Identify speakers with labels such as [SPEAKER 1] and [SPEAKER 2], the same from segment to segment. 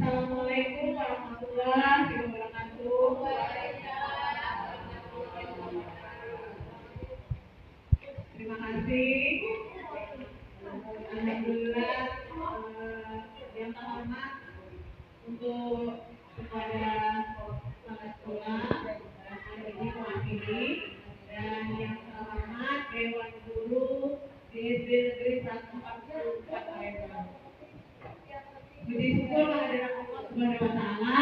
[SPEAKER 1] Assalamualaikum warahmatullahi wabarakatuh. Terima kasih. Alhamdulillah, yang terhormat untuk kepada kepala sekolah hari ini mewakili, dan yang terhormat Dewan Guru di SD Negeri 144 Palembang. Puji syukur kehadirat Allah Subhanahu wa Ta'ala,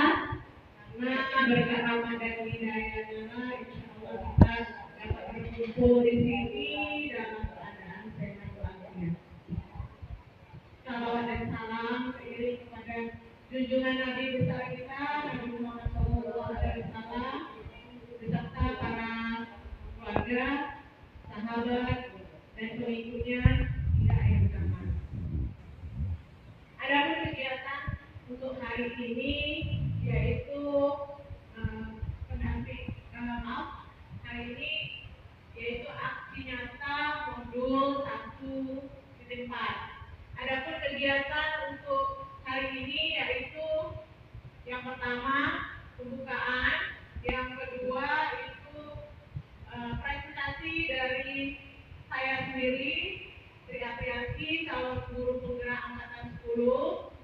[SPEAKER 1] karena berkat rahmat dan hidayahnya, insya Allah kita dapat berkumpul di sini dalam keadaan sehat walafiat. Salawat dan salam seiring kepada junjungan Nabi besar kita, Nabi Muhammad SAW, beserta para keluarga, sahabat, dan pengikutnya hingga akhir zaman. Ada kegiatan untuk hari ini, yaitu hari ini yaitu aksi nyata modul 1.4. Adapun kegiatan untuk hari ini yaitu yang pertama pembukaan, yang kedua itu presentasi dari saya sendiri, Sri Apriyanti, calon guru penggerak angkatan 10,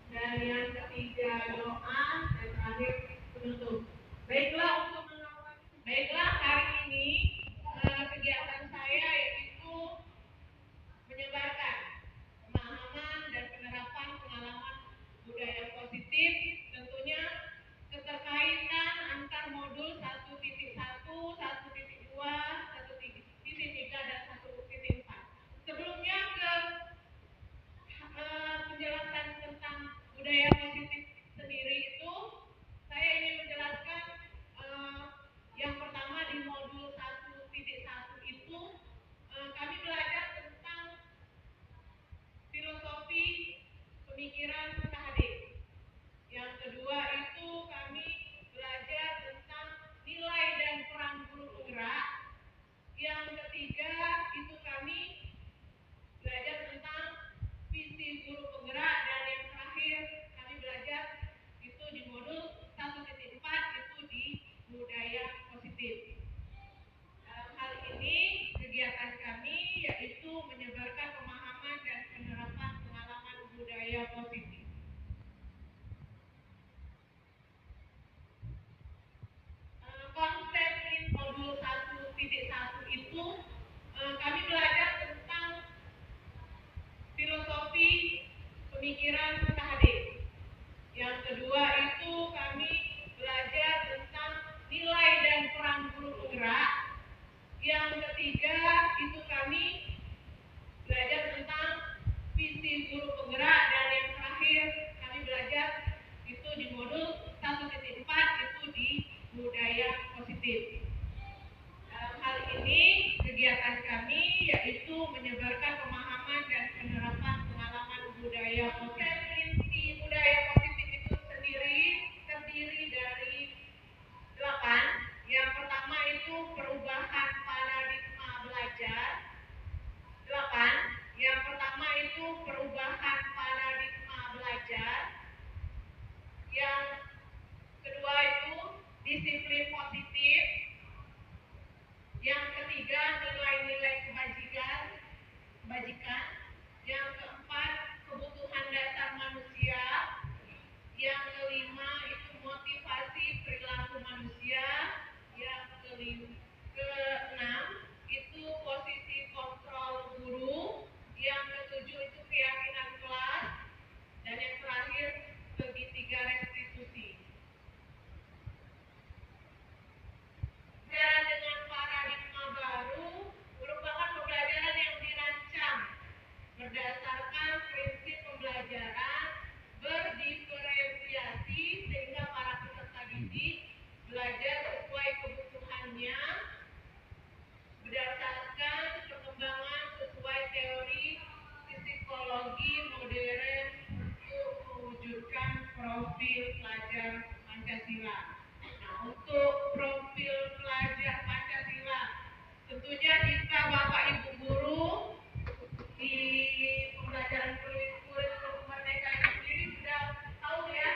[SPEAKER 1] dan yang ketiga doa, dan terakhir penutup. Baiklah, hari ini kegiatan saya yaitu menyebarkan pemahaman dan penerapan pengalaman budaya positif, tentunya keterkaitan antar modul 1.1, 1.2, 1.3, dan 1.4. Sebelumnya ke penjelasan tentang budaya positif sendiri itu, saya ingin menjelaskan yang pertama di modul 1.1 itu kami belajar tentang filosofi pemikiran KHD. Yang kedua itu kami belajar tentang nilai dan peran guru penggerak. Yang ketiga itu kami belajar tentang visi guru penggerak, dan yang terakhir kami belajar itu di modul 1.4 itu di budaya positif. Dalam hal ini kegiatan kami yaitu menyebarkan pemahaman dan penerapan pengalaman budaya positif. Konsep modul 1.1 itu kami belajar tentang filosofi pemikiran KHD. Yang kedua itu kami belajar tentang nilai dan peran guru penggerak. Yang ketiga itu kami belajar tentang visi guru penggerak, dan yang terakhir kami belajar itu di modul 1.4 itu di budaya positif. Dalam hal ini kegiatan kami yaitu menyebarkan pemahaman dan penerapan pengalaman budaya positif. Inti budaya positif itu sendiri terdiri dari 8. Yang pertama itu perubahan paradigma belajar. 8. Yang pertama itu perubahan paradigma belajar. Yang kedua itu disiplin positif. Yang ketiga nilai-nilai kebajikan. Yang keempat kebutuhan dasar manusia. Yang kelima itu motivasi perilaku manusia. Yang keenam itu posisi kontrol guru. Yang ketujuh itu keyakinan kelas. Dan yang terakhir segitiga restitusi. Pembelajaran dengan paradigma baru merupakan pembelajaran yang dirancang berdasarkan prinsip pembelajaran berdiferensiasi, sehingga para peserta didik belajar sesuai kebutuhannya berdasarkan perkembangan sesuai teori psikologi modern untuk mewujudkan profil pelajar Pancasila. Nah, untuk profil pelajar Pancasila, tentunya jika Bapak Ibu guru di pembelajaran kurikulum Merdeka itu sendiri sudah tahu ya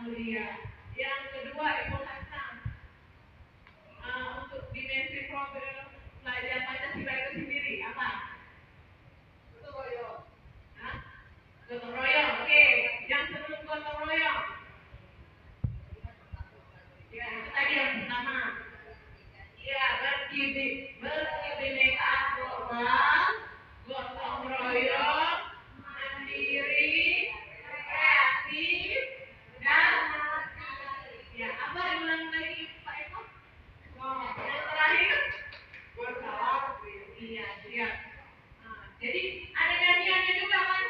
[SPEAKER 1] mulia. Yang kedua, Ibu Hasan, untuk dimensi profil pelajar Pancasila itu sendiri apa? Gotong royong. Gotong royong, oke. Yang sebelum gotong royong, ya itu tadi yang pertama. Ya, berkebinekaan global, gotong royong, mandiri, kreatif, dan ya apa yang lagi Pak Eko? Yang terakhir bersalah. Iya, siap. Jadi ada nyanyiannya juga kan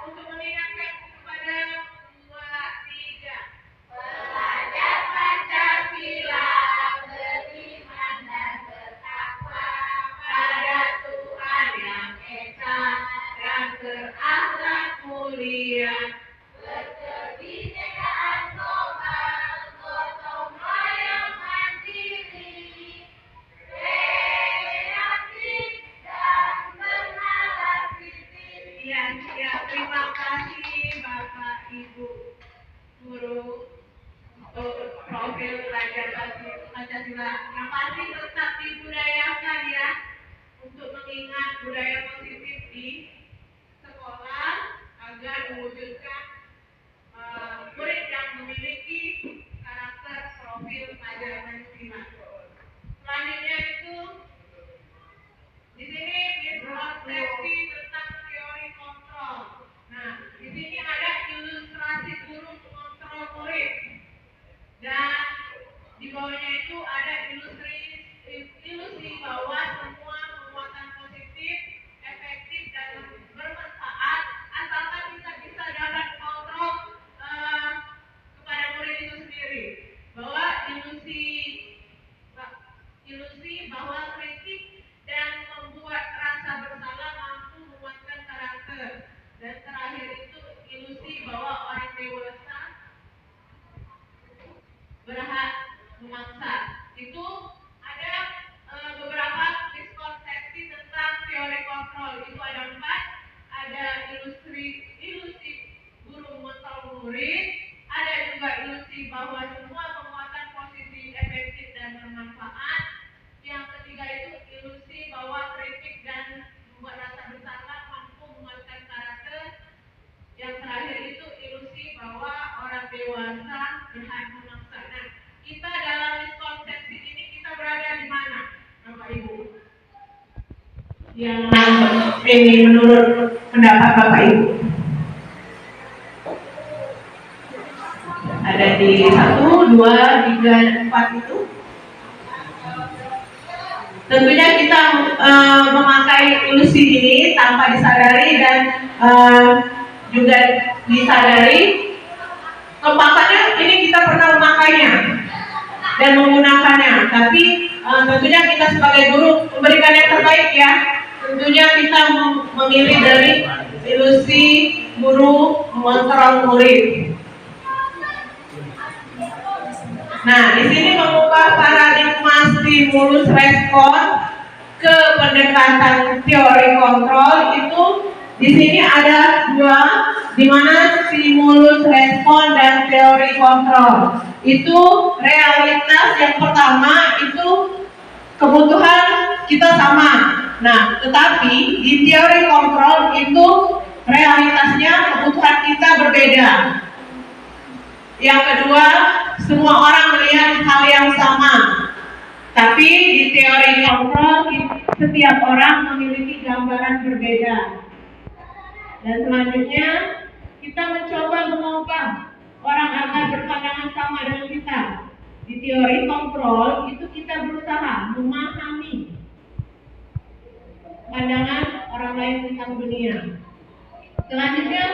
[SPEAKER 1] untuk mengingatkan kepada 2, 3. Belajar Pancasila, beriman dan bertakwa pada Tuhan yang esa dan berakhlak mulia. Berkebinekaan global, gotong royong mandiri, kreatif dan bernalar kritis. Ya, terima kasih Bapak Ibu guru untuk profil pelajar Pancasila. Yang pasti tetap dibudayakan ya, untuk mengingat budaya positif di sekolah agar mewujudkan murid yang memiliki karakter profil pelajar Pancasila. Selanjutnya itu di sini konsepsi tentang teori kontrol. Nah, di sini ada ilustrasi guru mengontrol murid, dan di bawahnya itu ada ilusi bahwa semua penguatan positif, efektif dan bermanfaat asalkan kita bisa dapat kontrol kepada murid itu sendiri. Bahwa ilusi bahwa kritik dan membuat rasa bersalah mampu menguatkan karakter. Dan terakhir itu ilusi bahwa orang dewasa berhak memaksa. Itu ada beberapa miskonsepsi tentang teori kontrol. Itu ada 4. Ada ilusi guru mengontrol murid, ada juga ilusi bahwa semua penguatan positif, efektif dan bermanfaat. Yang ketiga itu ilusi bahwa kritik dan membuat rasa bersalah mampu menguatkan karakter. Yang terakhir itu ilusi bahwa orang dewasa berhak memaksa. Nah, kita dalam miskonsepsi ini kita berada di mana, Bapak Ibu? Yang ini menurut pendapat Bapak Ibu ada di 1, 2, 3, 4 itu. Tentunya kita memakai ilusi ini tanpa disadari dan juga disadari. Kepakannya ini kita pernah memakainya dan menggunakannya, tapi tentunya kita sebagai guru memberikan yang terbaik ya. Tentunya kita memilih dari ilusi guru mengontrol murid. Nah, di sini mengubah paradigma stimulus respon ke pendekatan teori kontrol. Itu di sini ada 2, di mana stimulus respon dan teori kontrol. Itu realitas yang pertama itu kebutuhan kita sama. Nah, tetapi di teori kontrol itu realitasnya kebutuhan kita berbeda. Yang kedua, semua orang melihat hal yang sama. Tapi di teori kontrol setiap orang memiliki gambaran berbeda. Dan selanjutnya kita mencoba mengubah orang agar berpandangan sama dengan kita. Di teori kontrol itu kita berusaha memahami pandangan orang lain tentang dunia. Selanjutnya,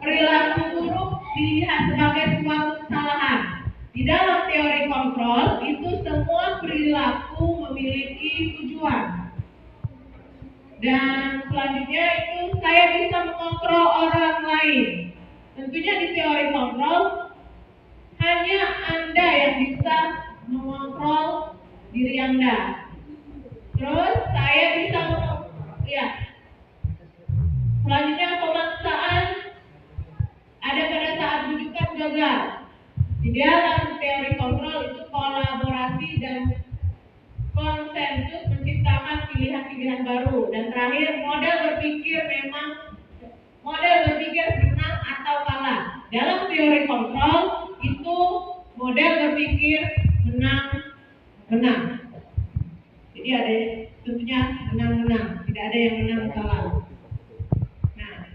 [SPEAKER 1] perilaku buruk dilihat sebagai suatu kesalahan. Di dalam teori kontrol itu semua perilaku memiliki tujuan. Dan selanjutnya itu saya bisa mengontrol orang lain. Tentunya di teori kontrol hanya Anda yang bisa mengontrol diri Anda. Terus saya bisa selanjutnya pemaksaan ada pada saat rujukan gagal. Di dalam teori kontrol itu kolaborasi dan konsensus menciptakan pilihan-pilihan baru. Dan terakhir, model berpikir menang atau kalah. Dalam teori kontrol itu model berpikir menang. Jadi ada tentunya menang, tidak ada yang menang kalah. Nah,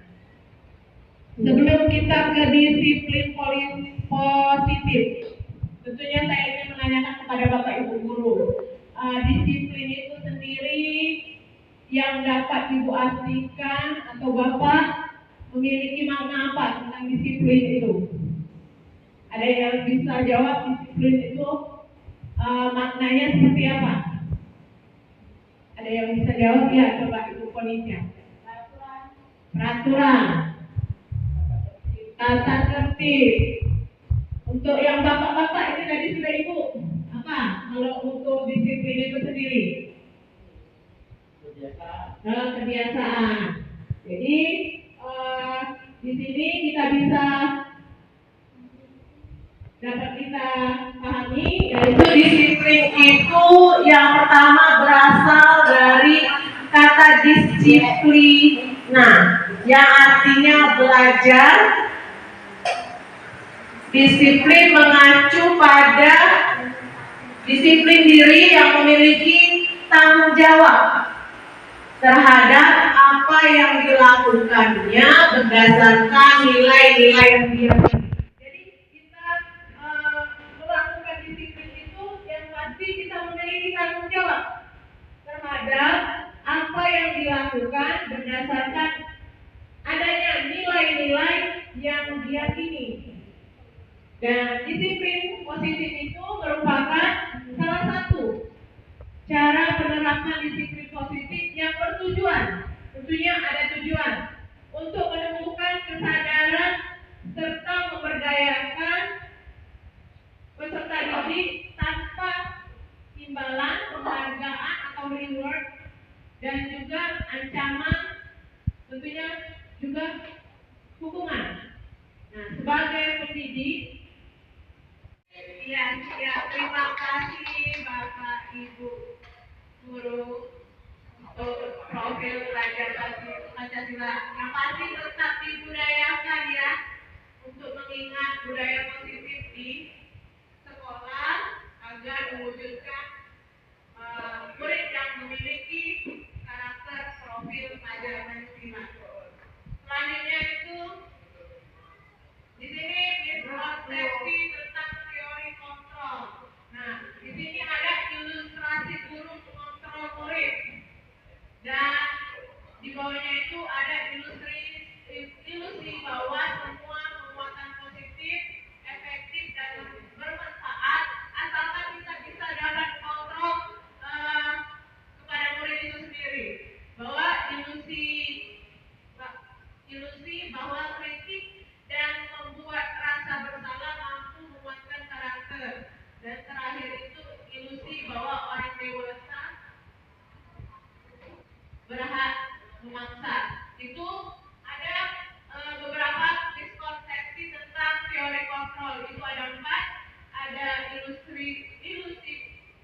[SPEAKER 1] sebelum kita ke disiplin positif, tentunya saya ingin menanyakan kepada Bapak Ibu guru, disiplin itu sendiri yang dapat Ibu artikan atau Bapak memiliki makna apa tentang disiplin itu? Ada yang bisa jawab disiplin itu maknanya seperti apa? Ada yang bisa jawab ya? Coba Ibu Ponisya. Peraturan, tata tertib. Untuk yang bapak-bapak ini tadi sudah Ibu apa? Kalau untuk disiplin itu sendiri? Kebiasaan. Jadi di sini kita bisa dapat kita pahami, yaitu disiplin itu yang pertama berasal dari kata disiplina, yang artinya belajar. Disiplin mengacu pada disiplin diri yang memiliki tanggung jawab terhadap apa yang dilakukannya berdasarkan nilai-nilai yang diyakini. Jadi kita melakukan disiplin itu yang pasti kita memiliki tanggung jawab terhadap apa yang dilakukan berdasarkan adanya nilai-nilai yang diyakini. Dan disiplin positif itu merupakan salah satu cara penerapan disiplin positif yang bertujuan, tentunya ada tujuan, untuk menemukan kesadaran serta memberdayakan peserta didik tanpa imbalan, penghargaan atau reward, dan juga ancaman, tentunya juga hukuman. Nah, sebagai pendidik, terima kasih Bapak Ibu guru untuk profil pelajar Pancasila yang pasti tetap dibudayakan ya, untuk mengingat budaya positif di sekolah agar mewujudkan murid yang memiliki karakter profil pelajar Pancasila. Selanjutnya itu di sini konsepsi tentang teori kontrol. Nah, di sini ada ilustrasi guru mengontrol murid, dan di bawahnya itu ada ilusi bahwa semua penguatan positif, efektif dan bermanfaat asalkan kita bisa dapat kontrol kepada murid itu sendiri. Bahwa ilusi bahwa kritik dan membuat rasa bersalah mampu menguatkan karakter. Dan terakhir itu ilusi bahwa orang dewasa berhak memaksa. Itu ada beberapa miskonsepsi tentang teori kontrol. Itu ada 4. Ada ilusi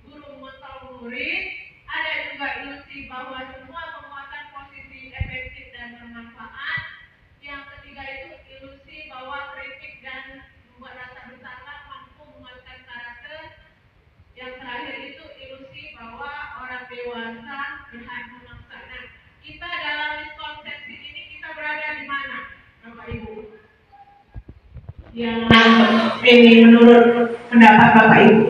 [SPEAKER 1] guru mengontrol murid, ada juga ilusi bahwa semua penguatan positif, efektif dan bermanfaat. Yang ketiga itu ilusi bahwa kritik dan membuat rasa bersalah mampu menguatkan karakter. Yang terakhir itu ilusi bahwa orang dewasa berhak memaksa. Nah, kita dalam miskonsepsi ini kita berada di mana, Bapak Ibu? Yang ini menurut pendapat Bapak Ibu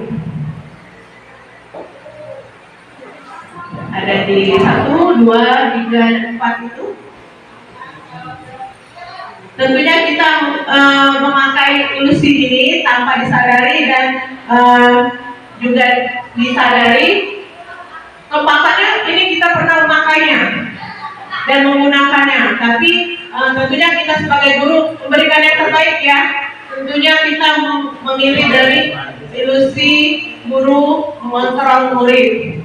[SPEAKER 1] ada di 1, 2, 3, 4 itu. Tentunya kita memakai ilusi ini tanpa disadari dan juga disadari. Keempatnya ini kita pernah memakainya dan menggunakannya, tapi tentunya kita sebagai guru memberikan yang terbaik ya. Tentunya kita memilih dari ilusi guru mengontrol murid.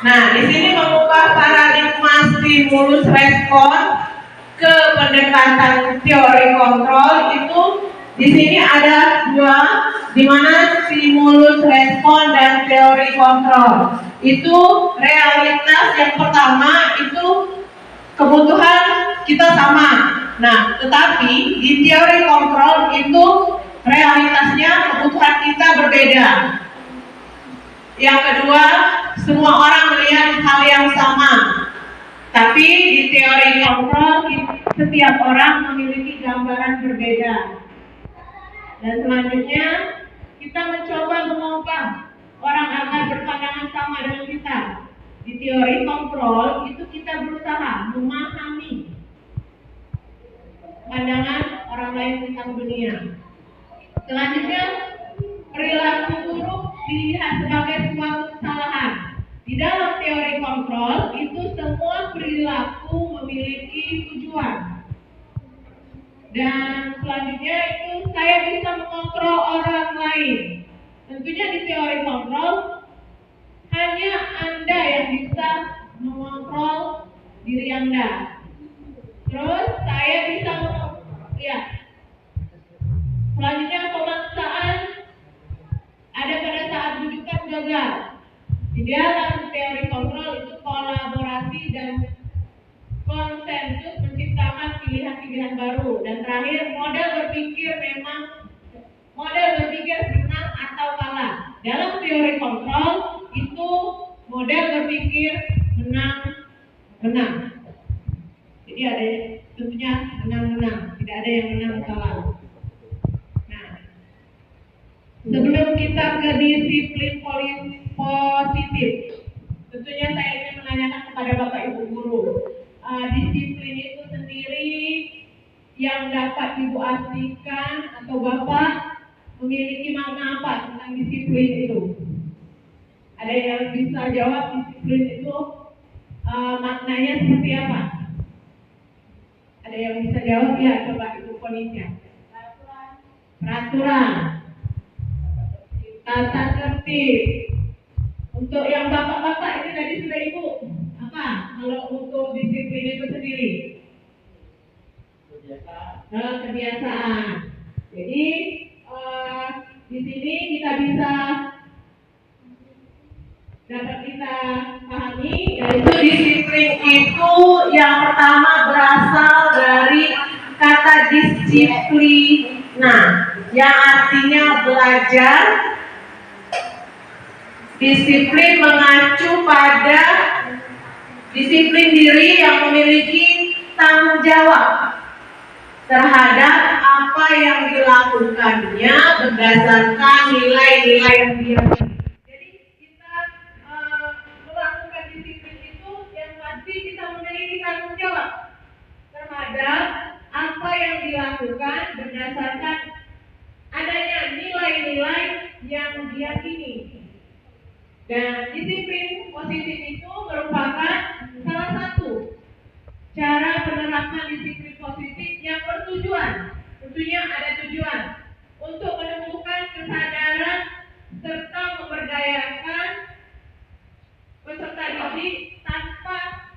[SPEAKER 1] Nah, di sini membuka paradigma stimulus respon ke pendekatan teori kontrol itu Di sini ada dua, di mana stimulus respon dan teori kontrol. Itu realitas yang pertama itu kebutuhan kita sama. Nah, tetapi di teori kontrol itu realitasnya kebutuhan kita berbeda. Yang kedua, semua orang melihat hal yang sama. Tapi di teori kontrol, setiap orang memiliki gambaran berbeda. Dan selanjutnya, kita mencoba mengubah orang agar berpandangan sama dengan kita. Di teori kontrol, itu kita berusaha memahami pandangan orang lain tentang dunia. Selanjutnya, perilaku buruk dilihat sebagai suatu kesalahan. Di dalam teori kontrol, itu semua perilaku memiliki tujuan. Dan selanjutnya itu saya bisa mengontrol orang lain. Tentunya di teori kontrol, hanya Anda yang bisa mengontrol diri Anda. Terus saya bisa selanjutnya pemaksaan ada pada saat rujukan gagal. Di dalam teori kontrol itu kolaborasi dan konsensus menciptakan pilihan-pilihan baru. Dan terakhir, model berpikir menang atau kalah. Dalam teori kontrol itu model berpikir menang. Jadi ada tentunya menang, tidak ada yang menang kalah. Nah, sebelum kita ke disiplin positif, tentunya saya ingin menanyakan kepada Bapak Ibu guru, disiplin itu sendiri yang dapat Ibu artikan atau Bapak memiliki makna apa tentang disiplin itu? Ada yang bisa jawab disiplin itu maknanya seperti apa? Ada yang bisa jawab? Ya, coba Ibu Konica. Peraturan, tata tertib. Untuk yang bapak-bapak ini tadi sudah Ibu apa? Kalau untuk disiplin itu sendiri? Kebiasaan. Jadi di sini kita bisa dapat kita pahami, yaitu disiplin itu yang pertama berasal dari kata disiplina, yang artinya belajar. Disiplin mengacu pada disiplin diri yang memiliki tanggung jawab terhadap apa yang dilakukannya berdasarkan nilai-nilai yang diyakini. Jadi kita melakukan disiplin itu yang pasti kita memiliki tanggung jawab terhadap apa yang dilakukan berdasarkan adanya nilai-nilai yang diyakini. Dan disiplin positif itu merupakan salah satu cara penerapan disiplin positif yang bertujuan, tentunya ada tujuan untuk menemukan kesadaran serta memberdayakan peserta didik tanpa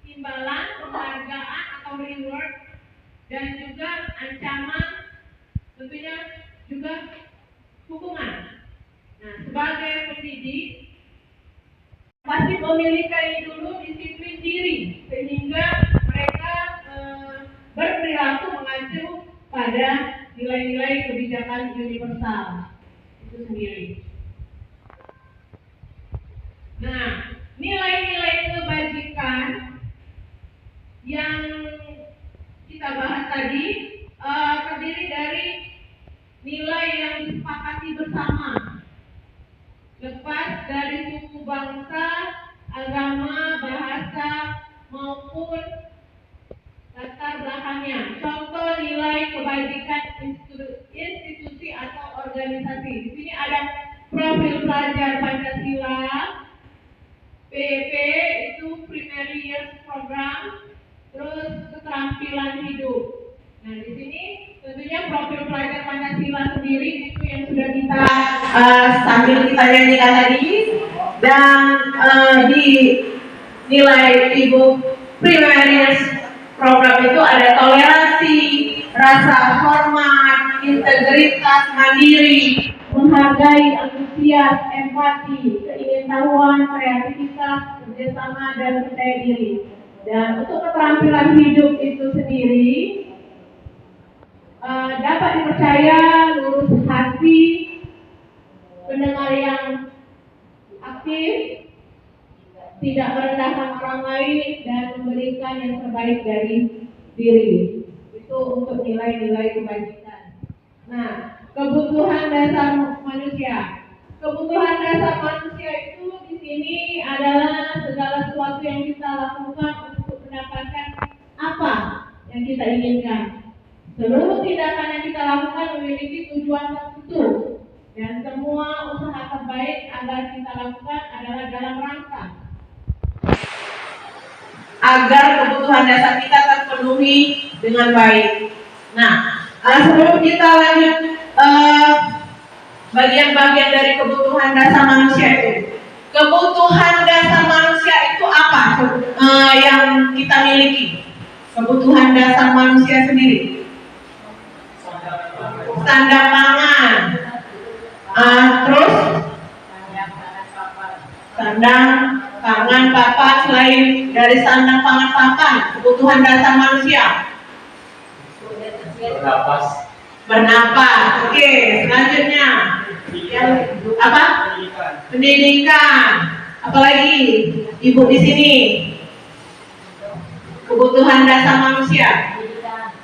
[SPEAKER 1] imbalan, penghargaan atau reward, dan juga ancaman, tentunya juga hukuman. Nah, sebagai pendidik pasti memiliki dulu disiplin diri sehingga mereka berperilaku mengacu pada nilai-nilai kebijakan universal itu sendiri. Nah, nilai-nilai kebajikan yang kita bahas tadi terdiri dari nilai yang disepakati bersama, lepas dari suku bangsa, agama, bahasa, maupun latar belakangnya. Contoh nilai kebajikan institusi atau organisasi. Di sini ada profil pelajar Pancasila, PEP itu Primary Years Program, terus keterampilan hidup. Nah, di sini tentunya profil pelajar Pancasila sendiri itu yang sudah kita sambil kita nyanyikan tadi, dan di nilai Ibu Primary Years Program itu ada toleransi, rasa hormat, integritas, mandiri, menghargai, antusias, empati, keingintahuan, kreativitas, kerjasama, dan percaya diri. Dan untuk keterampilan hidup itu sendiri dapat dipercaya, lurus hati, pendengar yang aktif, tidak merendahkan orang lain, dan memberikan yang terbaik dari diri. Itu untuk nilai-nilai kebajikan. Nah, kebutuhan dasar manusia. Kebutuhan dasar manusia itu di sini adalah segala sesuatu yang kita lakukan untuk mendapatkan apa yang kita inginkan. Seluruh tindakan yang kita lakukan memiliki tujuan tertentu, dan semua usaha terbaik agar kita lakukan adalah dalam rangka agar kebutuhan dasar kita terpenuhi dengan baik. Nah, sebelum kita lanjut bagian-bagian dari kebutuhan dasar manusia itu, kebutuhan dasar manusia itu apa yang kita miliki? Kebutuhan dasar manusia sendiri, sandang pangan, terus sandang pangan papan. Selain dari sandang pangan papan, kebutuhan dasar manusia bernapas. Oke, selanjutnya yang apa? Pendidikan. Apalagi ibu di sini? Kebutuhan dasar manusia.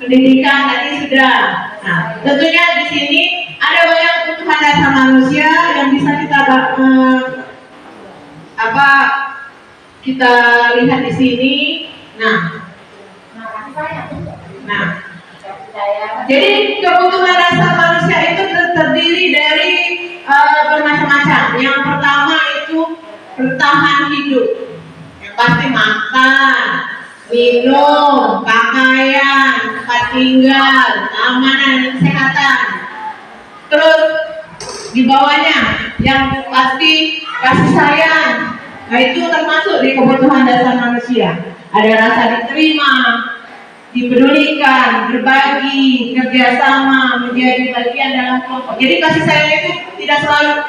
[SPEAKER 1] Pendidikan tadi sudah. Nah, tentunya di sini ada banyak kebutuhan dasar manusia yang bisa kita kita lihat di sini. Nah, jadi kebutuhan dasar manusia itu terdiri dari bermacam-macam. Yang pertama itu bertahan hidup, yang pasti makan, minum, pakaian, tempat tinggal, keamanan dan kesehatan. Terus di bawahnya yang pasti kasih sayang. Nah, itu termasuk di kebutuhan dasar manusia. Ada rasa diterima, dipedulikan, berbagi, kerjasama, menjadi bagian dalam kelompok. Jadi kasih sayang itu tidak selalu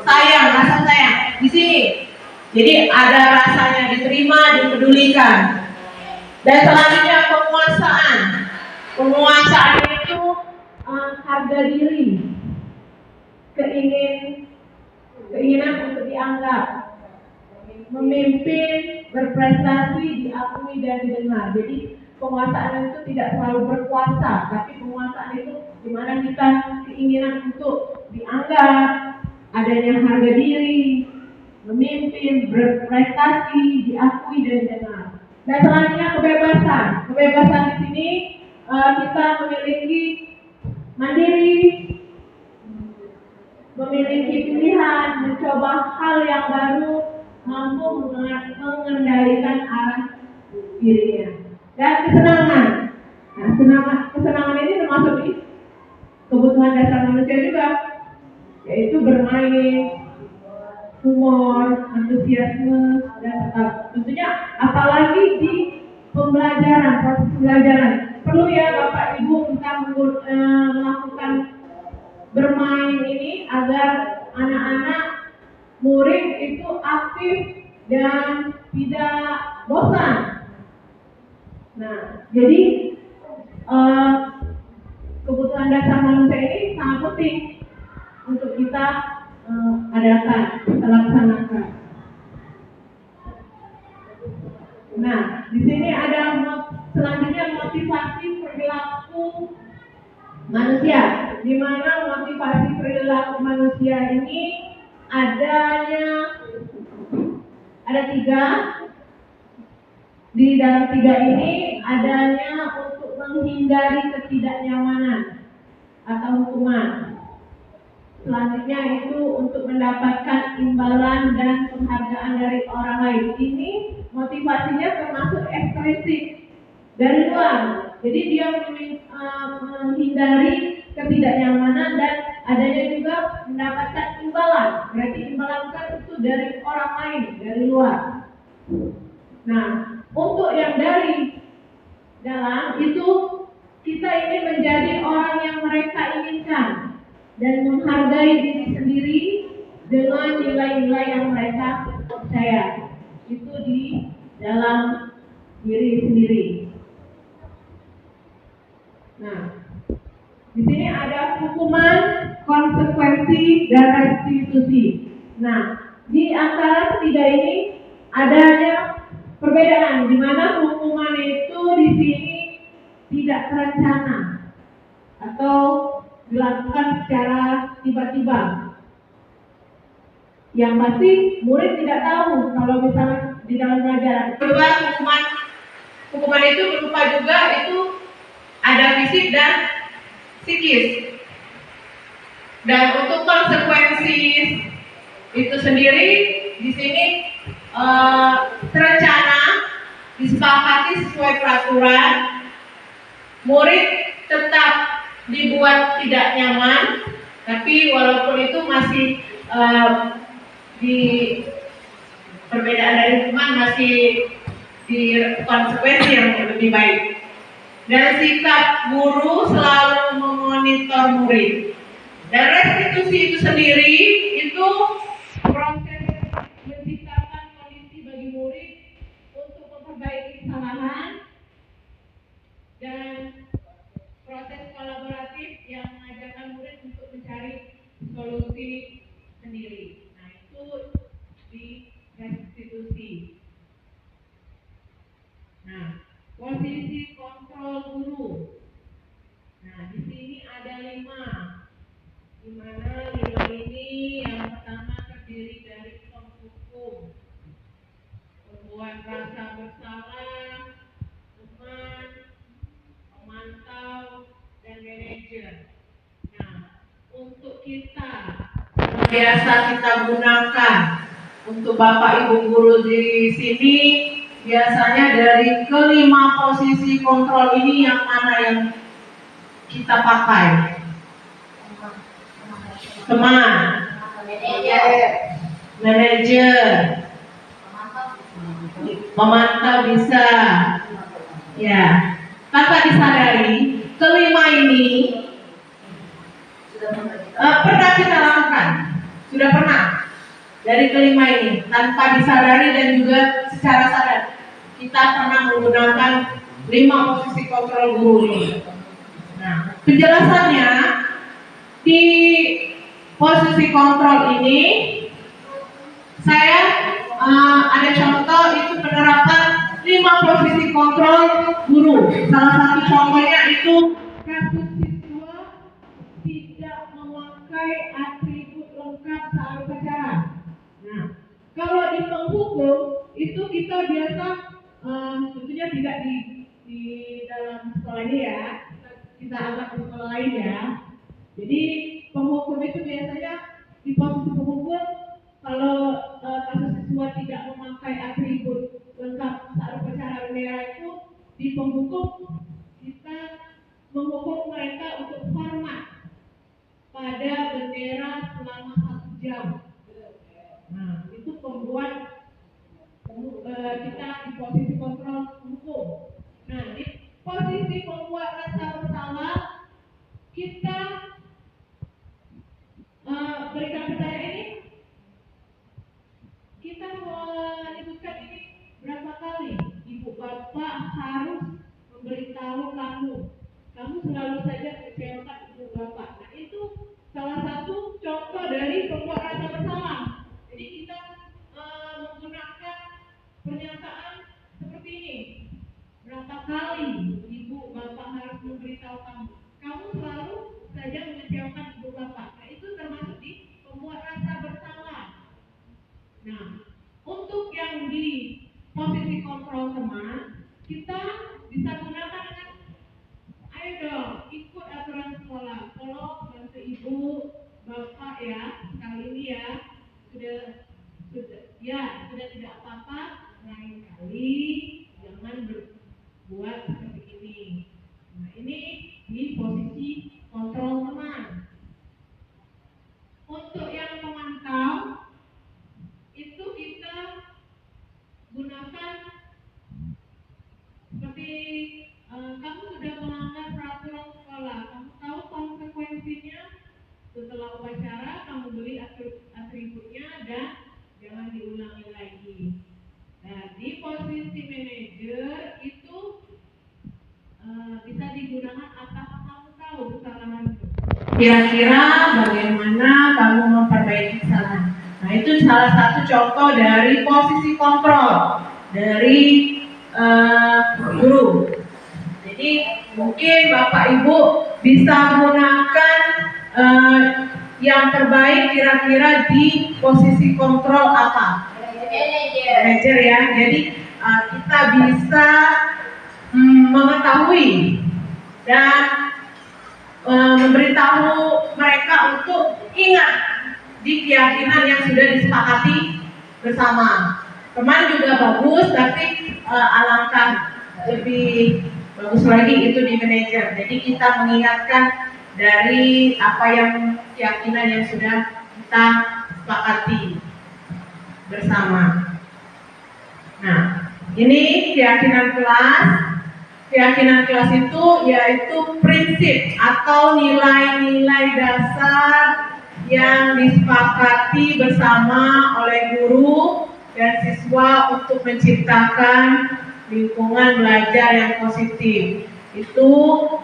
[SPEAKER 1] sayang, rasa sayang di sini. Jadi ada rasanya diterima, dipedulikan. Dan selanjutnya penguasaan. Penguasaan itu harga diri, keinginan untuk dianggap, memimpin, berprestasi, diakui dan didengar. Jadi penguasaan itu tidak selalu berkuasa, tapi penguasaan itu di mana kita keinginan untuk dianggap, adanya harga diri, memimpin, berprestasi, diakui dan didengar. Dan selanjutnya kebebasan. Kebebasan di sini kita memiliki mandiri, memiliki pilihan, mencoba hal yang baru, mampu mengendalikan arah dirinya. Dan kesenangan. Nah, kesenangan ini termasuk di kebutuhan dasar manusia juga, yaitu bermain, humor, antusiasme, dan tentunya apalagi di pembelajaran, proses pembelajaran. Perlu ya Bapak Ibu kita melakukan bermain ini agar anak-anak murid itu aktif dan tidak bosan. Nah, jadi kebutuhan dasar manusia ini sangat penting untuk kita adakan, kita laksanakan. Nah, di sini ada selanjutnya motivasi perilaku manusia, di mana motivasi perilaku manusia ini ada 3. Di dalam 3 ini adanya untuk menghindari ketidaknyamanan atau hukuman. Selanjutnya itu untuk mendapatkan imbalan dan penghargaan dari orang lain. Ini motivasinya termasuk ekstrinsi dari luar. Jadi dia menghindari ketidaknyamanan dan adanya juga mendapatkan imbalan. Berarti imbalan kan itu dari orang lain, dari luar. Nah, untuk yang dari dalam itu kita ingin menjadi orang yang mereka inginkan dan menghargai diri sendiri dengan nilai-nilai yang mereka percaya. Itu di dalam diri sendiri. Nah, di sini ada hukuman, konsekuensi, dan restitusi. Nah, di antara ketiga ini adanya perbedaan, di mana hukuman itu di sini tidak terencana atau dilakukan secara tiba-tiba. Yang pasti murid tidak tahu kalau misalnya di dalam pelajaran. Kedua, hukuman itu berupa juga itu ada fisik dan psikis. Dan untuk konsekuensi itu sendiri di sini terencana, disepakati sesuai peraturan. Murid tetap dibuat tidak nyaman, tapi walaupun itu masih di perbedaan dari hukuman masih di konsekuensi yang lebih baik. Dan sikap guru selalu memonitor murid. Dan restitusi itu sendiri itu proses menciptakan kondisi bagi murid untuk memperbaiki kesalahan dan proses kolaboratif yang mengajarkan murid untuk mencari solusi sendiri. Nah, itu di restitusi. Nah, posisi kontrol guru. Nah, di sini ada 5. Di mana 5 ini yang pertama terdiri dari penghukum, pembuat rasa bersalah, teman, pemantau, dan manajer. Nah, untuk kita biasa kita gunakan untuk Bapak Ibu guru di sini biasanya dari ke-5 posisi kontrol ini yang mana yang kita pakai? Teman, manajer, memantau bisa. Ya, tanpa disadari ke-5 ini pernah kita lakukan, sudah pernah dari ke-5 ini tanpa disadari dan juga secara sadar kita pernah menggunakan 5 posisi kontrol guru ini. Nah, penjelasannya di posisi kontrol ini saya ada contoh itu penerapan 5 posisi kontrol guru. Salah satu contohnya itu kasus siswa tidak memakai atribut lengkap saat upacara. Nah, kalau di penghukum itu kita biasa tentunya tidak di dalam sekolah ini ya, kita anggap di sekolah lain ya. Jadi penghukum itu biasanya di posisi penghukum kalau kasus siswa tidak memakai atribut lengkap saat upacara bendera itu di penghukum kita menghukum mereka untuk hormat pada bendera selama 1 jam. Nah, itu pembuat kita di posisi kontrol hukum. Nah, di posisi pembuat rasa bersalah kita berikan pertanyaan ini, kita menyebutkan ini berapa kali ibu bapak harus memberitahu kamu selalu saja mengecewakan ibu bapak. Nah, itu salah satu contoh dari pembuat rasa bersalah. Jadi kita menggunakan pernyataan seperti ini, berapa kali ibu bapak harus memberitahu kamu selalu saja mengecewakan ibu bapak. Nah, itu termasuk di pembuat rasa bersalah. Nah, untuk yang di posisi kontrol teman, kita bisa gunakan dengan ayo dong ikut aturan sekolah. Tolong bantu ibu bapak ya kali ini ya sudah tidak apa-apa, lain kali jangan berbuat seperti ini. Nah, ini di posisi kontrol teman. Untuk yang memantau itu kita gunakan seperti kamu sudah melanggar peraturan kira-kira bagaimana kamu memperbaiki kesalahan. Nah, itu salah satu contoh dari posisi kontrol dari guru. Jadi mungkin Bapak Ibu bisa gunakan yang terbaik kira-kira di posisi kontrol apa? Manager ya. Jadi kita bisa mengetahui dan memberitahu mereka untuk ingat di keyakinan yang sudah disepakati bersama. Teman juga bagus, tapi alangkah lebih bagus lagi itu di manajer. Jadi kita mengingatkan dari apa yang keyakinan yang sudah kita sepakati bersama. Nah, ini keyakinan kelas. Keyakinan kelas itu yaitu prinsip atau nilai-nilai dasar yang disepakati bersama oleh guru dan siswa untuk menciptakan lingkungan belajar yang positif. Itu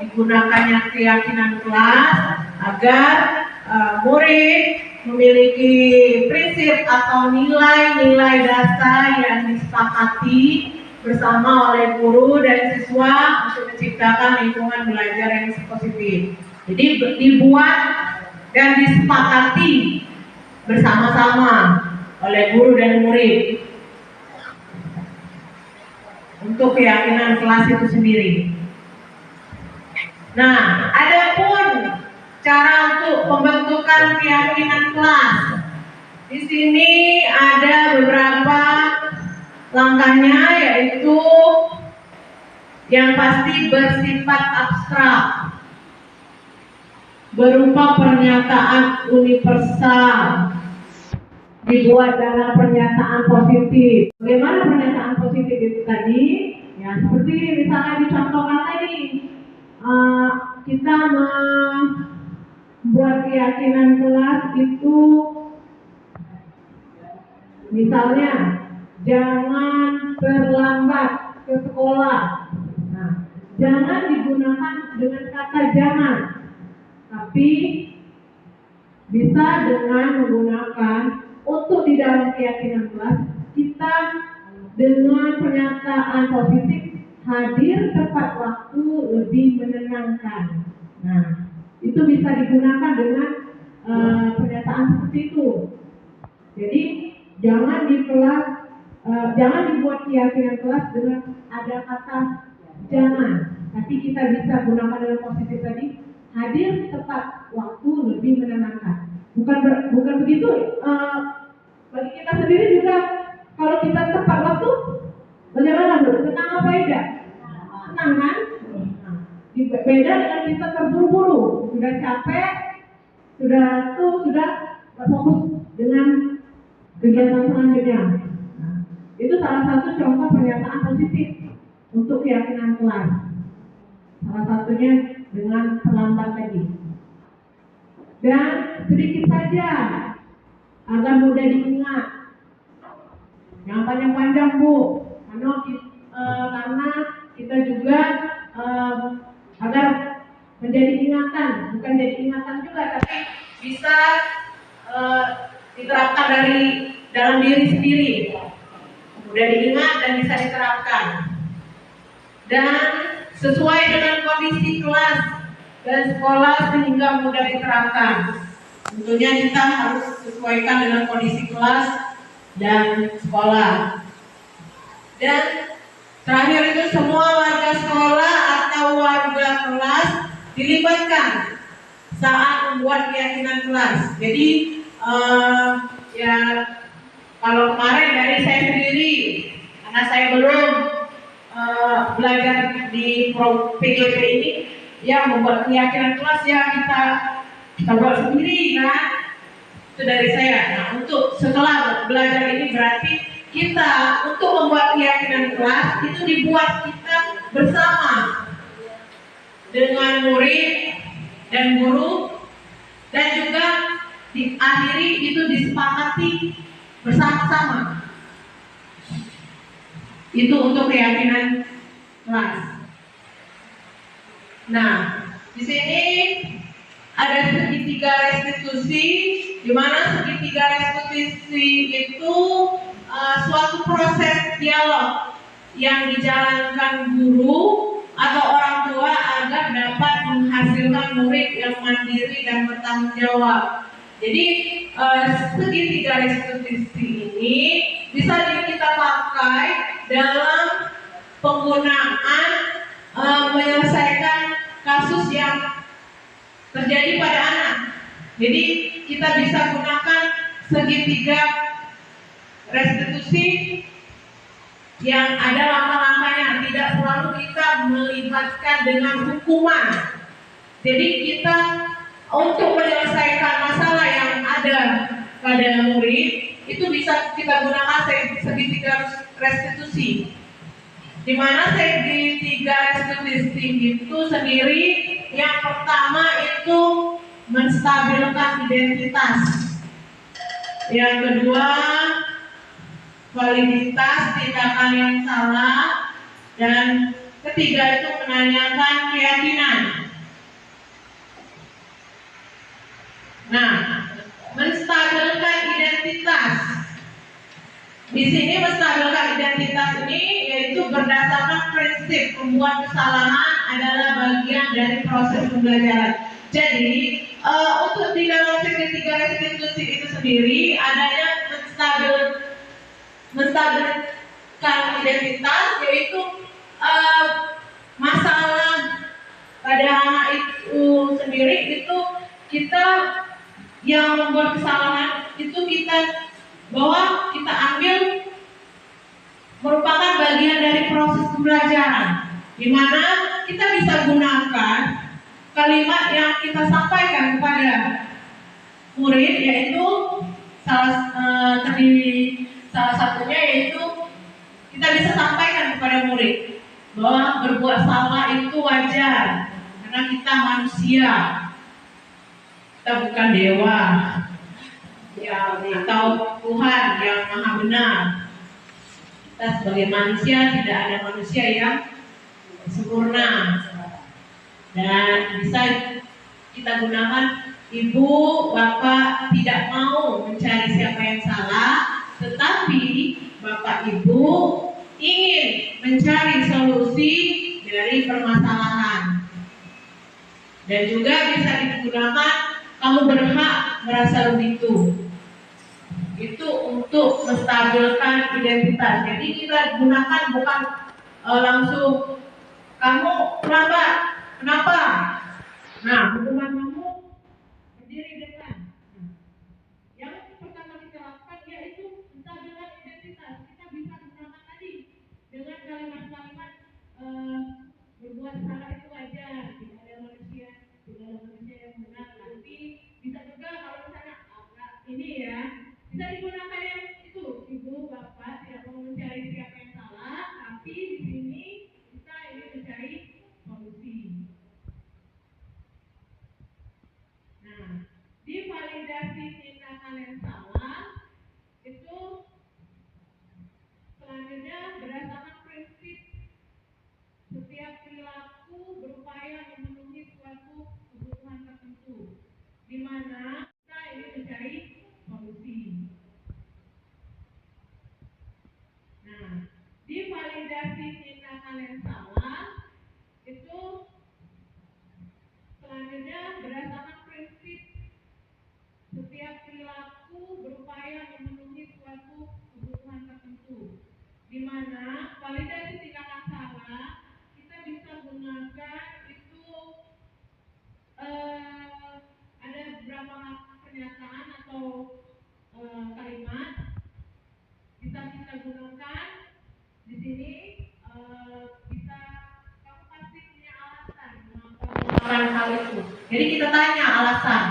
[SPEAKER 1] digunakannya keyakinan kelas agar murid memiliki prinsip atau nilai-nilai dasar yang disepakati bersama oleh guru dan siswa untuk menciptakan lingkungan belajar yang positif. Jadi dibuat dan disepakati bersama-sama oleh guru dan murid untuk keyakinan kelas itu sendiri. Nah, adapun cara untuk pembentukan keyakinan kelas. Di sini ada beberapa langkahnya, yaitu yang pasti bersifat abstrak, berupa pernyataan universal, dibuat dalam pernyataan positif. Bagaimana pernyataan positif itu tadi? Ya, seperti misalnya dicontohkan tadi, kita membuat keyakinan kelas itu, misalnya, jangan terlambat ke sekolah. Nah, jangan digunakan dengan kata jangan, tapi bisa dengan menggunakan untuk di dalam keyakinan kelas kita dengan pernyataan positif, hadir tepat waktu, lebih menenangkan. Nah, itu bisa digunakan dengan pernyataan seperti itu. Jadi jangan di kelas, jangan dibuat keyakinan kelas dengan ada kata jangan, tapi kita bisa gunakan dengan positif tadi, hadir tepat waktu, lebih menenangkan. Bukan begitu. Bagi kita sendiri juga, kalau kita tepat waktu, bagaimana Bu? Tenang apa tidak? Tenang kan? Beda dengan kita terburu-buru, sudah capek, sudah fokus dengan kegiatan selanjutnya. Nah, itu salah satu contoh pernyataan positif untuk keyakinan kelas. Salah satunya dengan terlambat tadi. Dan sedikit saja agar mudah diingat. Jangan panjang-panjang Bu, karena kita juga agar menjadi ingatan, bukan jadi ingatan juga, tapi bisa diterapkan dari dalam diri sendiri, mudah diingat dan bisa diterapkan, dan sesuai dengan kondisi kelas dan sekolah sehingga mudah diterapkan. Tentunya kita harus sesuaikan dengan kondisi kelas dan sekolah. Dan terakhir itu semua warga sekolah atau warga kelas dilibatkan saat membuat keyakinan kelas. Jadi ya, kalau kemarin dari saya sendiri, karena saya belum belajar di PGP ini, ya membuat keyakinan kelas ya kita buat sendiri kan, itu dari saya. Nah, untuk setelah belajar ini berarti kita untuk membuat keyakinan kelas itu dibuat kita bersama dengan murid dan guru, dan juga diakhiri itu disepakati bersama-sama. Itu untuk keyakinan kelas. Nah, di sini ada sedikit segitiga restitusi, di mana segitiga restitusi itu suatu proses dialog yang dijalankan guru atau orang tua agar dapat menghasilkan murid yang mandiri dan bertanggung jawab. Jadi segitiga restitusi ini bisa kita pakai dalam penggunaan menyelesaikan kasus yang terjadi pada anak. Jadi kita bisa gunakan segitiga restitusi yang ada langkah-langkahnya, tidak selalu kita melibatkan dengan hukuman. Jadi kita untuk menyelesaikan masalah yang ada pada murid itu bisa kita gunakan segitiga restitusi, di mana segitiga restitusi itu sendiri yang pertama itu menstabilkan identitas, yang kedua validitas tindakan yang salah, dan ketiga itu menanyakan keyakinan. Nah, menstabilkan identitas. Di sini menstabilkan identitas ini yaitu berdasarkan prinsip membuat kesalahan adalah bagian dari proses pembelajaran. Jadi untuk di dalam segitiga restitusi itu sendiri adanya menstabilkan identitas, yaitu masalah pada anak itu sendiri itu kita yang membuat kesalahan itu kita bahwa kita ambil merupakan bagian dari proses pembelajaran, di mana kita bisa gunakan kalimat yang kita sampaikan kepada murid, yaitu salah satunya yaitu kita bisa sampaikan kepada murid bahwa berbuat salah itu wajar karena kita manusia, kita bukan dewa ya, atau Tuhan yang maha benar. Kita sebagai manusia tidak ada manusia yang sempurna, dan bisa kita gunakan ibu bapak tidak mau mencari siapa yang salah, tetapi bapak ibu ingin mencari solusi dari permasalahan. Dan juga bisa digunakan kamu berhak merasa begitu. Itu untuk menstabilkan identitas. Jadi kita gunakan bukan langsung kamu kenapa? Nah, hukuman kamu berdiri depan. Yang pertama kita lakukan yaitu menstabilkan identitas. Kita bisa gunakan tadi dengan kalimat-kalimat berbuat salah itu wajar, tidak ada manusia yang benar. Nanti bisa juga kalau misalnya ini ya, bisa digunakan yang itu, ibu bapak tidak mau mencari siapa yang salah, tapi di sini kita ingin mencari solusi. Nah, di validasi tindakan yang salah itu selanjutnya berdasarkan prinsip setiap perilaku berupaya memenuhi suatu kebutuhan tertentu, di mana kita ingin mencari solusi. Nah, di validasi tindakan yang salah itu selanjutnya berdasarkan prinsip setiap perilaku berupaya memenuhi suatu kebutuhan tertentu, di mana validasi tindakan salah kita bisa gunakan itu ada beberapa pernyataan atau kalimat bisa kita gunakan di sini. Bisa kamu pasti punya alasan mengapa melakukan hal itu. Jadi kita tanya alasan.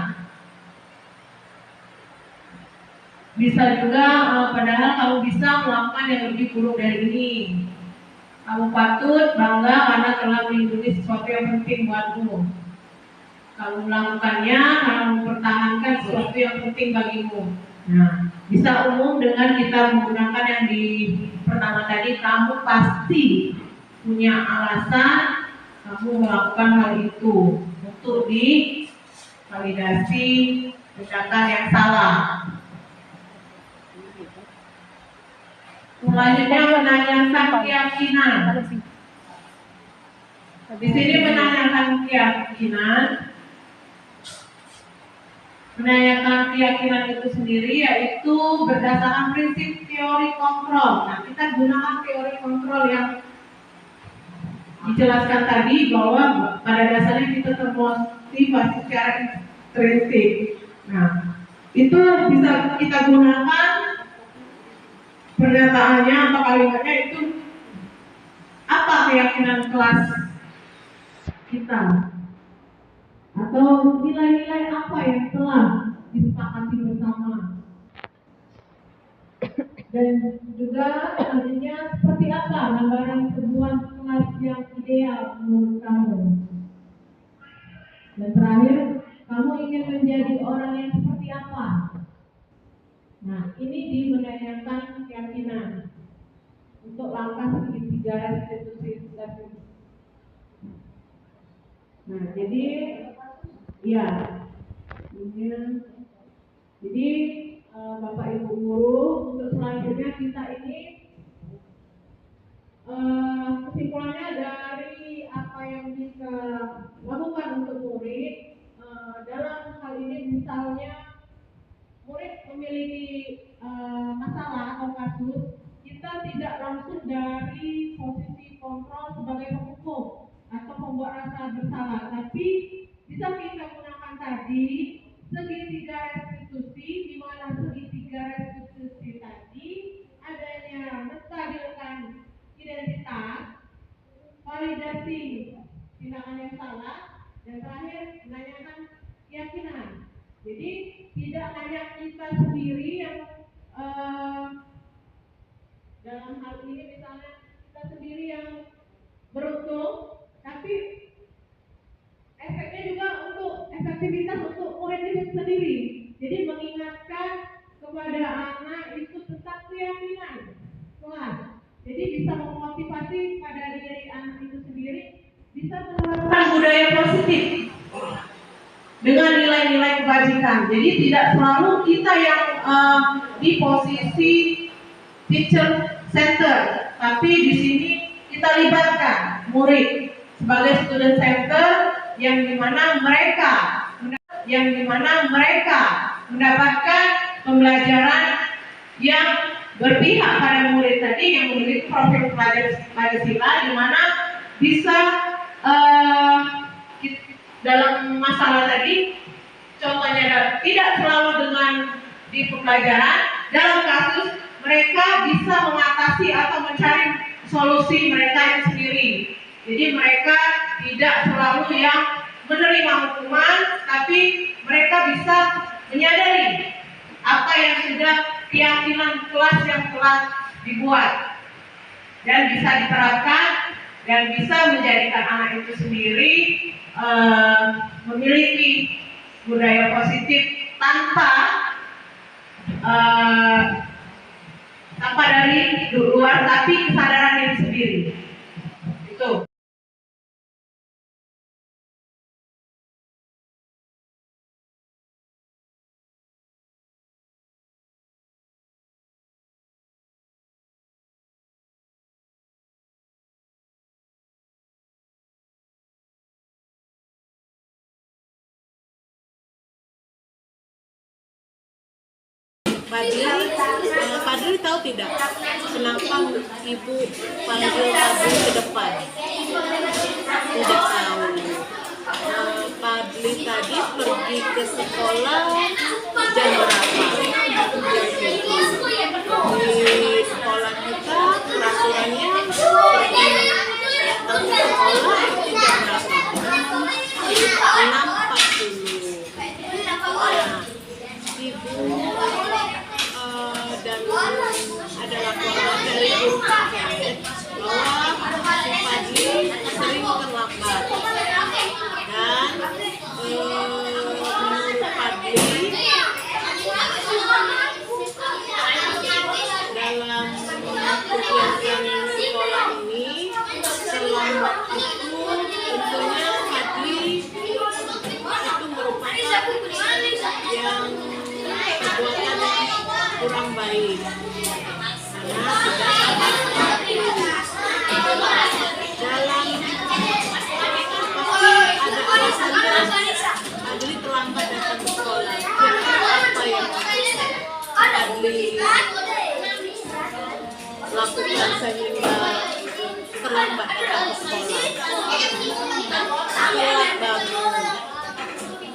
[SPEAKER 1] Bisa juga padahal kamu bisa melakukan yang lebih buruk dari ini. Kamu patut bangga karena telah melindungi sesuatu yang penting buatmu. Kamu melakukannya karena mempertahankan sesuatu yang penting bagimu. Nah, bisa umum dengan kita menggunakan yang di pertama tadi, kamu pasti punya alasan kamu melakukan hal itu untuk validasi ucapan yang salah. Selanjutnya menanyakan keyakinan. Di sini menanyakan keyakinan. Menanyakan keyakinan itu sendiri yaitu berdasarkan prinsip teori kontrol. Nah, kita gunakan teori kontrol yang dijelaskan tadi bahwa pada dasarnya kita termotivasi secara intrinsik. Nah, itu bisa kita gunakan pernyataannya atau kalimatnya itu apa keyakinan kelas kita atau nilai-nilai apa yang telah disepakati bersama, dan juga selanjutnya seperti apa gambaran sebuah kelas yang ideal menurut kamu, dan terakhir kamu ingin menjadi orang yang seperti apa. Nah, ini di menanyakan keyakinan untuk langkah segitiga restitusi tadi. Nah, jadi ya, jadi Bapak Ibu guru, untuk selanjutnya kita ini kesimpulannya dari apa yang bisa lakukan untuk murid dalam hal ini, misalnya murid memiliki masalah atau kasus, kita tidak langsung dari posisi kontrol sebagai penghukum atau membuat rasa bersalah, tapi bisa kita gunakan tadi segitiga restitusi, di mana segitiga restitusi tadi adanya menstabilkan identitas, validasi tindakan yang salah, dan terakhir menanyakan keyakinan. Jadi tidak hanya kita sendiri yang dalam hal ini misalnya kita sendiri yang beruntung, tapi efeknya juga untuk efektivitas untuk murid itu sendiri. Jadi mengingatkan kepada anak itu tentang keyakinan kelas. Jadi bisa memotivasi pada diri anak itu sendiri, bisa menerapkan budaya positif dengan nilai-nilai kebajikan. Jadi tidak selalu kita yang di posisi teacher center, tapi di sini kita libatkan murid sebagai student center yang dimana mereka mendapatkan pembelajaran yang berpihak pada murid tadi, yang memiliki profil Pancasila, di mana bisa dalam masalah tadi, contohnya tidak selalu dengan di pembelajaran, dalam kasus mereka bisa mengatasi atau mencari solusi mereka yang sendiri. Jadi mereka tidak selalu yang menerima hukuman, tapi mereka bisa menyadari apa yang sudah keyakinan kelas yang telah dibuat dan bisa diterapkan dan bisa menjadikan anak itu sendiri memiliki budaya positif tanpa dari luar, tapi kesadaran diri sendiri. Itu.
[SPEAKER 2] Padli tahu tidak kenapa ibu panggil Padli ke depan? Tidak tahu. Padli tadi pergi ke sekolah jam berapa? Di sekolah kita peraturannya pergi datang ke sekolah itu jam berapa? 6.40. Ibu dan ada laporan dari guru terkait bahwa si Padli sering terlambat, dan menurut Padli dalam kegiatan sekolah ini terlambat itu tentunya Padli itu karena tidak ada pasti dalam ada alasannya Fadli terlambat datang ke sekolah. Kira-kira apa yang Fadli lakukan sehingga terlambat datang ke sekolah?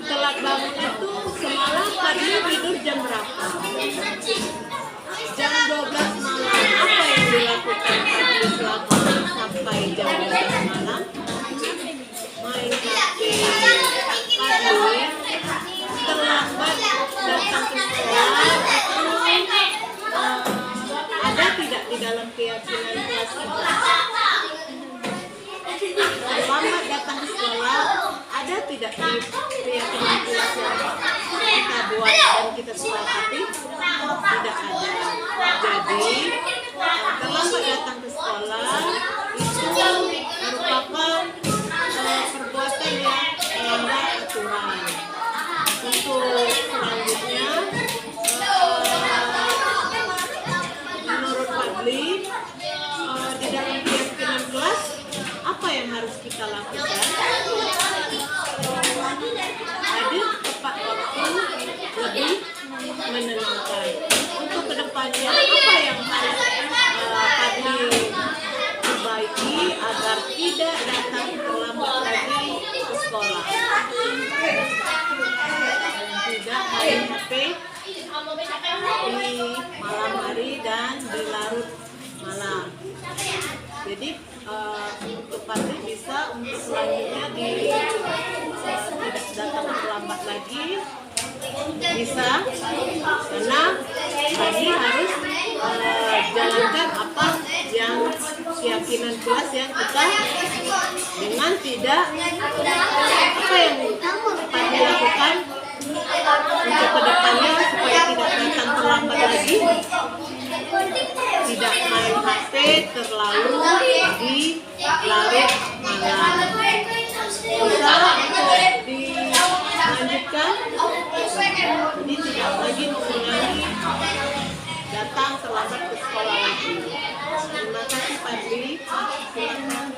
[SPEAKER 2] Telat bangun itu semalam Fadli tidur jam berapa? Jam 12 malam. Apa yang dilakukan Fadli selama sampai jam 12 malam? Main HP. Fadli terlambat datang ke sekolah. Ada tidak di dalam keyakinan kelas kita? Terlambat datang ke sekolah, ada tidak di keyakinan kelas yang kita buat dan kita sepakati? Tidak ada. Jadi terlambat datang ke sekolah itu merupakan perbuatan yang melanggar aturan. Untuk selanjutnya, menurut Fadli, di dalam keyakinan kelas apa yang harus kita lakukan? Ada tepat waktu lebih menenangkan. Untuk kedepannya apa yang harus Fadli perbaiki agar tidak datang terlambat lagi ke sekolah? Tidak main HP di malam hari dan di larut malam. Jadi Fadli bisa untuk selanjutnya tidak datang terlambat lagi, bisa, karena Fadli harus jalankan apa yang keyakinan kelas yang kita dengan tidak apa yang Fadli lakukan untuk kedepannya supaya tidak datang terlambat lagi. Tidak main HP terlalu di larut malam. Bisa dilanjutkan, jadi tidak lagi mengulangi datang terlambat ke sekolah lagi. Terima kasih Fadli. Silakan.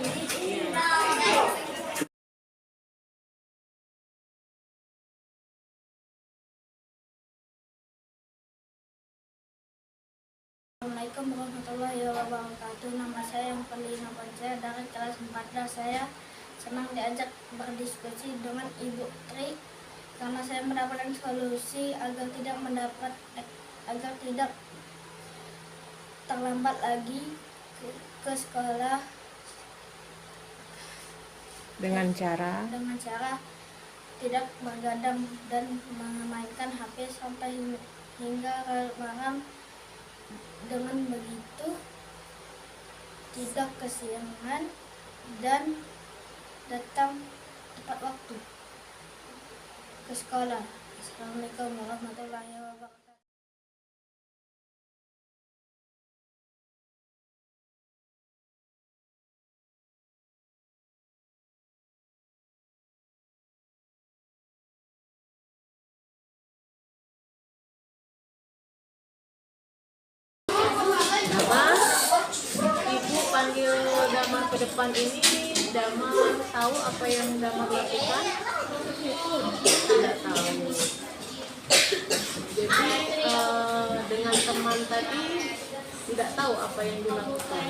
[SPEAKER 3] Assalamualaikum warahmatullahi wabarakatuh. Nama saya Fadli Napansyah dari kelas 14. Saya senang diajak berdiskusi dengan Ibu Tri karena saya mendapatkan solusi agar tidak terlambat lagi ke sekolah dengan cara tidak bergadang dan memainkan HP sampai hingga malam. Dengan begitu tidak kesiangan dan datang tepat waktu ke sekolah. Assalamualaikum warahmatullahi wabarakatuh.
[SPEAKER 2] Ibu panggil Damar ke depan ini, Damar tahu apa yang Damar lakukan? Tidak tahu. Jadi dengan teman tadi tidak tahu apa yang dilakukan.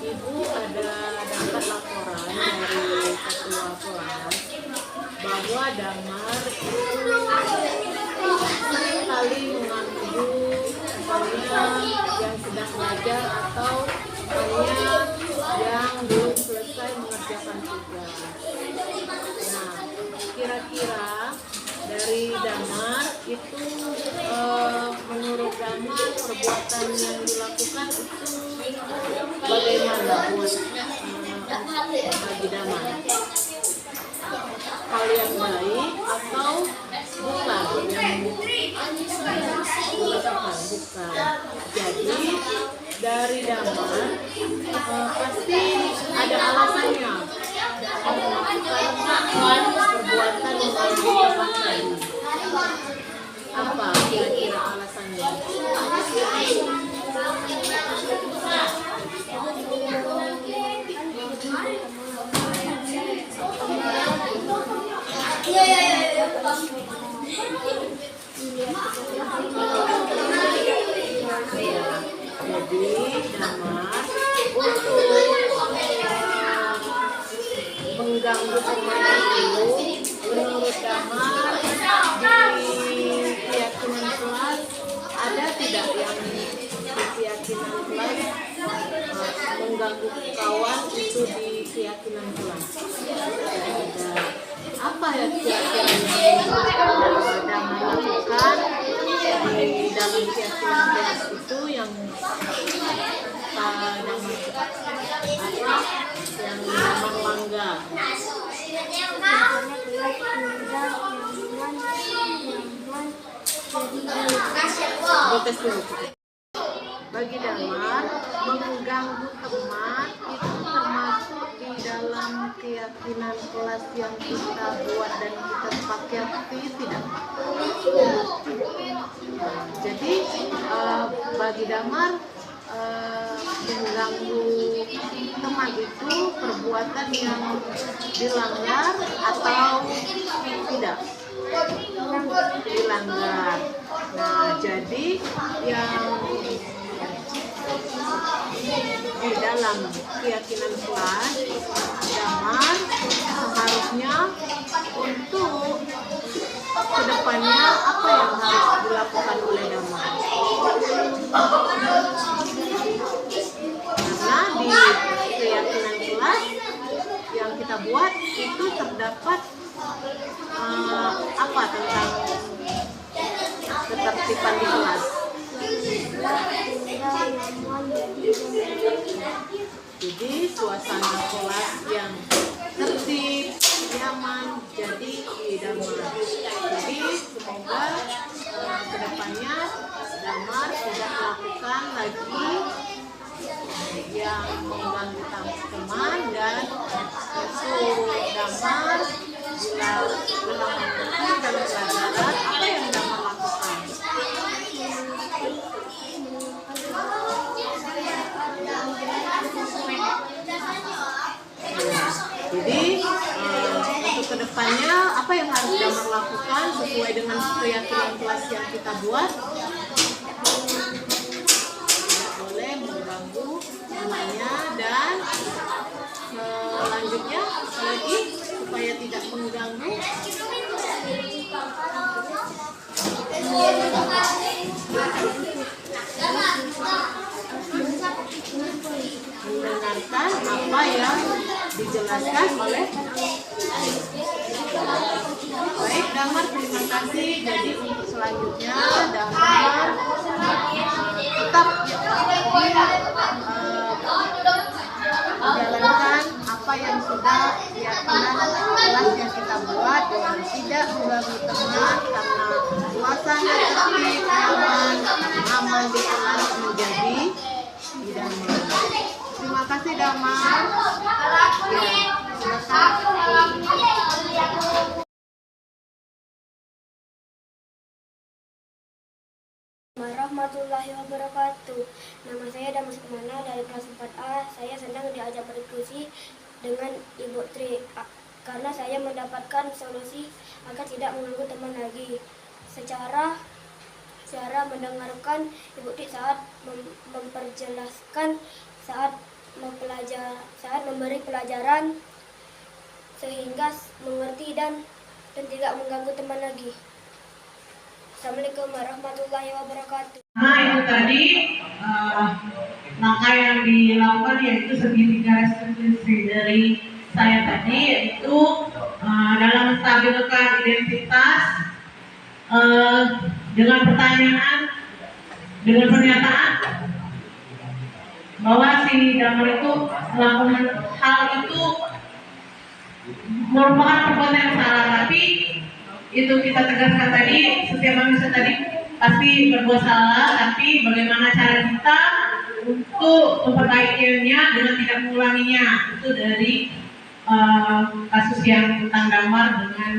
[SPEAKER 2] Ibu ada dapat laporan dari ketua kelas bahwa Damar itu seringkali mengganggu yang sedang belajar atau hanya yang belum selesai mengerjakan tugas. Nah, kira-kira dari Damar itu menurut Damar perbuatan yang dilakukan itu bagaimana buat bagi Damar? Hal yang baik atau bukan? Bukan. Jadi dari Damar pasti ada alasannya melakukan perbuatan yang mengganggu teman tadi. Apa kira-kira alasannya? Jadi Damar untuk mengganggu teman itu, menurut Damar di keyakinan kelas ada tidak yang di keyakinan kelas mengganggu kawan itu di keyakinan kelas? Ada. Apa ya keyakinan yang Damar lakukan di dalam keyakinan kelas itu yang Damar yang Damar langgar? Protes dulu. Bagi Damar, mengganggu teman itu termasuk di dalam keyakinan kelas yang kita buat dan kita sepakati tidak? Jadi bagi Damar mengganggu teman itu perbuatan yang dilanggar atau tidak? Dilanggar. Nah, jadi yang di dalam keyakinan kelas Damar seharusnya untuk kedepannya apa yang harus dilakukan oleh Damar? Karena di keyakinan kelas yang kita buat itu terdapat apa tentang ketertiban di kelas? Jadi suasana kelas yang tertib, nyaman, jadi Damar. Jadi semoga kedepannya Damar tidak melakukan lagi yang mengganggu teman dan untuk Damar bila menangani dalam pelajaran apa yang Damar lakukan? Jadi untuk kedepannya apa yang harus Damar lakukan sesuai dengan keyakinan kelas yang kita buat? Tidak boleh mengganggu temannya dan selanjutnya lagi supaya tidak mengganggu mendengarkan apa yang dijelaskan oleh. Baik Damar, terima kasih. Jadi untuk selanjutnya Damar tetap menjalankan apa yang sudah keyakinan kelas yang kita buat dengan tidak mengganggu teman karena suasana tertib, nyaman, aman di kelas menjadi Damar. Terima kasih Damar.
[SPEAKER 3] Warahmatullahi wabarakatuh. Nama saya Damar Sukmana dari kelas 4A. Saya sedang diajak berdiskusi dengan Ibu Tri karena saya mendapatkan solusi agar tidak mengganggu teman lagi. Secara mendengarkan Ibu Tri saat memperjelaskan, saat memberi pelajaran sehingga mengerti dan tidak mengganggu teman lagi. Assalamualaikum warahmatullahi wabarakatuh.
[SPEAKER 1] Nah, itu tadi langkah yang dilakukan yaitu segitiga restitusi dari saya tadi, yaitu dalam menstabilkan identitas dengan pernyataan bahwa si Damar itu melakukan hal itu merupakan perbuatan yang salah, tapi itu kita tegaskan tadi, setiap manusia tadi pasti berbuat salah, tapi bagaimana cara kita untuk memperbaikinya dengan tidak mengulanginya. Itu dari kasus yang tentang Damar dengan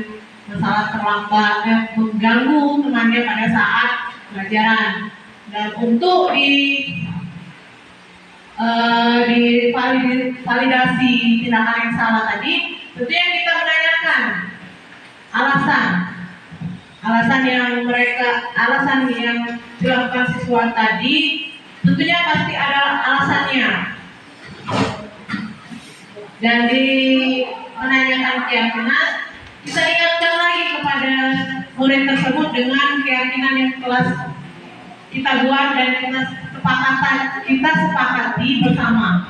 [SPEAKER 1] masalah terlambat mengganggu temannya pada saat pelajaran. Dan untuk validasi tindakan yang salah tadi, tentunya kita menanyakan alasan yang dilakukan siswa tadi, tentunya pasti ada alasannya. Dan di menanyakan keyakinan, kita ingatkan lagi kepada murid tersebut dengan keyakinan yang telah kita buat dan kita sepakati bersama.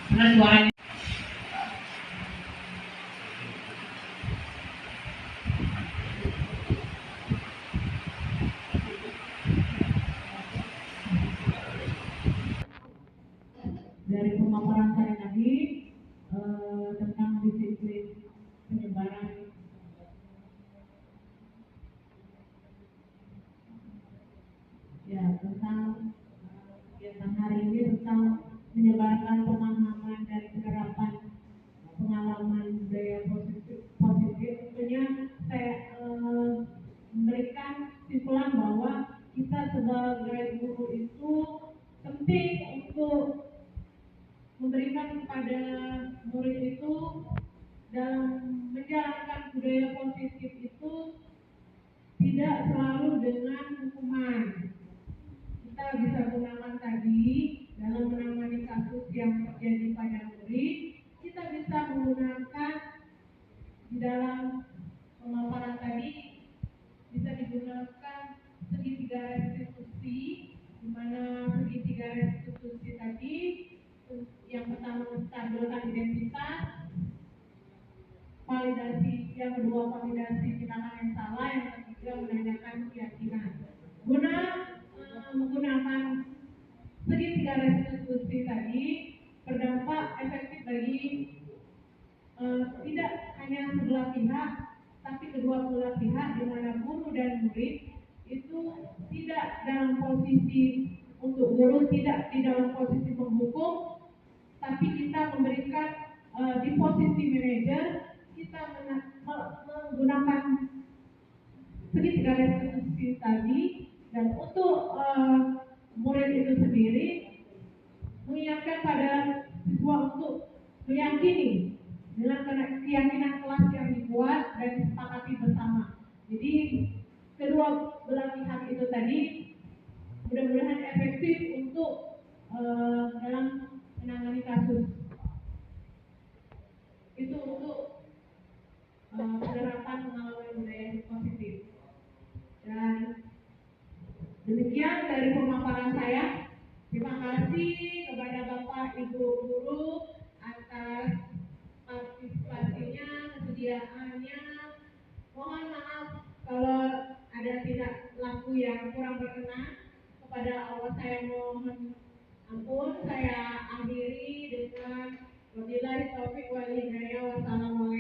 [SPEAKER 1] Dengan suaranya. Dari pemaparan saya tadi tentang disiplin penyebaran tentang kegiatan hari ini tentang menyebarkan pemahaman dan penerapan pengalaman budaya positif. Tentunya saya memberikan kesimpulan bahwa kita sebagai guru itu penting untuk memberikan kepada murid itu dalam menjalankan budaya positif itu tidak selalu dengan hukuman. Kita bisa gunakan tadi dalam menangani kasus yang terjadi pada murid, kita bisa menggunakan di dalam pemaparan tadi bisa digunakan segitiga restitusi, di mana segitiga restitusi tadi yang pertama menstabilkan identitas, validasi, yang kedua validasi tindakan yang salah, yang ketiga menanyakan keyakinan. Guna menggunakan segitiga restitusi tadi berdampak efektif bagi tidak hanya sebelah pihak, tapi kedua belah pihak, di mana guru dan murid itu tidak dalam posisi untuk guru tidak di dalam posisi menghukum, tapi kita memberikan di posisi manajer kita menggunakan segitiga restitusi tadi, dan untuk murid itu sendiri mengingatkan pada siswa untuk meyakini dengan keyakinan kelas yang dibuat dan disepakati bersama. Jadi kedua belah pihak itu tadi mudah-mudahan efektif untuk dalam menangani kasus. Itu untuk penerapan pengalaman budaya positif. Dan demikian dari pemaparan saya. Terima kasih kepada Bapak Ibu Guru atas partisipasinya, kesediaannya. Mohon maaf kalau ada tidak laku yang kurang berkenan. Kepada Allah saya mohon ampun. Saya akhiri dengan wabillahi taufiq wal hidayah. Wassalamualaikum.